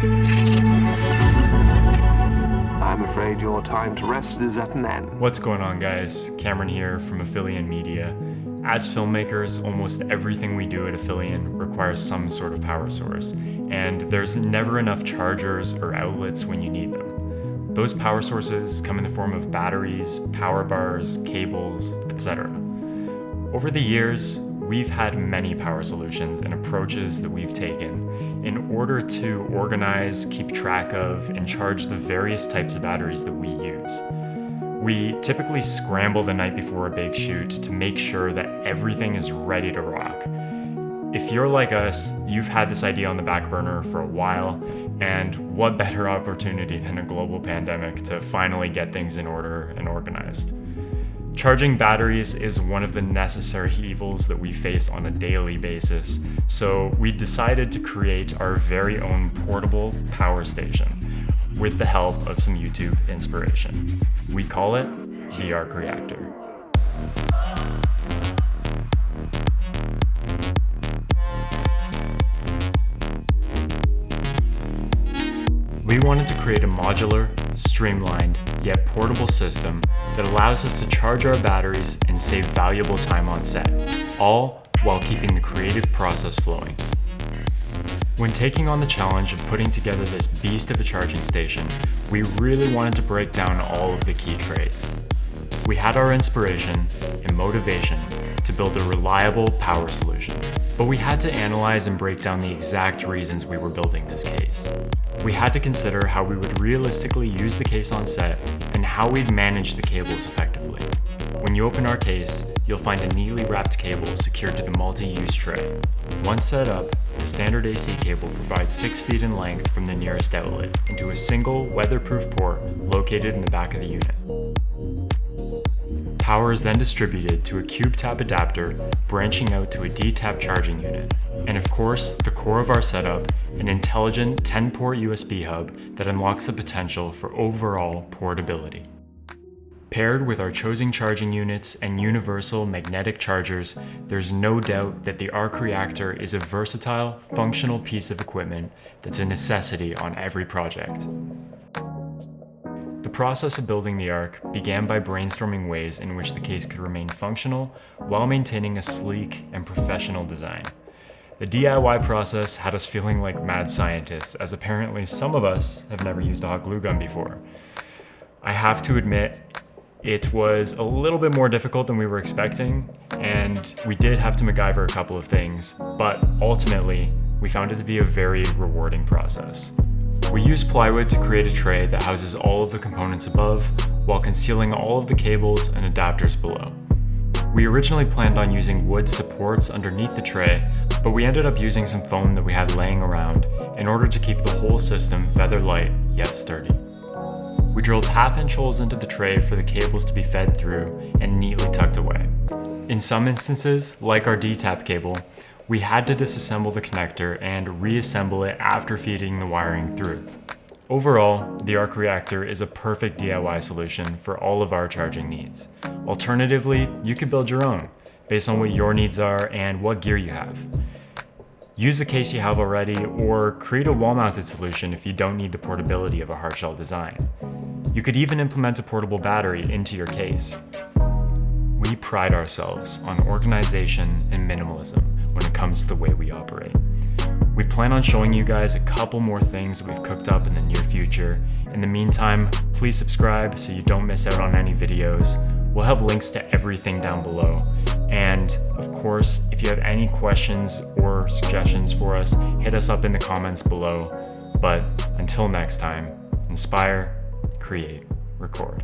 I'm afraid your time to rest is at an end. What's going on, guys? Cameron here from Aphelion Media. As filmmakers, almost everything we do at Aphelion requires some sort of power source, and there's never enough chargers or outlets when you need them. Those power sources come in the form of batteries, power bars, cables, etc. Over the years, we've had many power solutions and approaches that we've taken in order to organize, keep track of, and charge the various types of batteries that we use. We typically scramble the night before a big shoot to make sure that everything is ready to rock. If you're like us, you've had this idea on the back burner for a while, and what better opportunity than a global pandemic to finally get things in order and organized. Charging batteries is one of the necessary evils that we face on a daily basis, so we decided to create our very own portable power station with the help of some YouTube inspiration. We call it the Reactor. We wanted to create a modular, streamlined, yet portable system that allows us to charge our batteries and save valuable time on set, all while keeping the creative process flowing. When taking on the challenge of putting together this beast of a charging station, we really wanted to break down all of the key trades. We had our inspiration and motivation to build a reliable power solution, but we had to analyze and break down the exact reasons we were building this case. We had to consider how we would realistically use the case on set and how we'd manage the cables effectively. When you open our case, you'll find a neatly wrapped cable secured to the multi-use tray. Once set up, the standard AC cable provides 6 feet in length from the nearest outlet into a single weatherproof port located in the back of the unit. Power is then distributed to a cube tap adapter branching out to a D-tap charging unit, and of course, the core of our setup, an intelligent 10-port USB hub that unlocks the potential for overall portability. Paired with our chosen charging units and universal magnetic chargers, there's no doubt that the Reactor is a versatile, functional piece of equipment that's a necessity on every project. The process of building the Arc began by brainstorming ways in which the case could remain functional while maintaining a sleek and professional design. The DIY process had us feeling like mad scientists, as apparently some of us have never used a hot glue gun before. I have to admit, it was a little bit more difficult than we were expecting, and we did have to MacGyver a couple of things, but ultimately, we found it to be a very rewarding process. We used plywood to create a tray that houses all of the components above, while concealing all of the cables and adapters below. We originally planned on using wood supports underneath the tray, but we ended up using some foam that we had laying around in order to keep the whole system feather light yet sturdy. We drilled 1/2-inch holes into the tray for the cables to be fed through and neatly tucked away. In some instances, like our D-tap cable, we had to disassemble the connector and reassemble it after feeding the wiring through. Overall, the Reactor is a perfect DIY solution for all of our charging needs. Alternatively, you could build your own, based on what your needs are and what gear you have. Use the case you have already, or create a wall-mounted solution if you don't need the portability of a hard shell design. You could even implement a portable battery into your case. We pride ourselves on organization and minimalism when it comes to the way we operate. We plan on showing you guys a couple more things that we've cooked up in the near future. In the meantime, please subscribe so you don't miss out on any videos. We'll have links to everything down below. And of course, if you have any questions or suggestions for us, hit us up in the comments below. But until next time, inspire, create, record.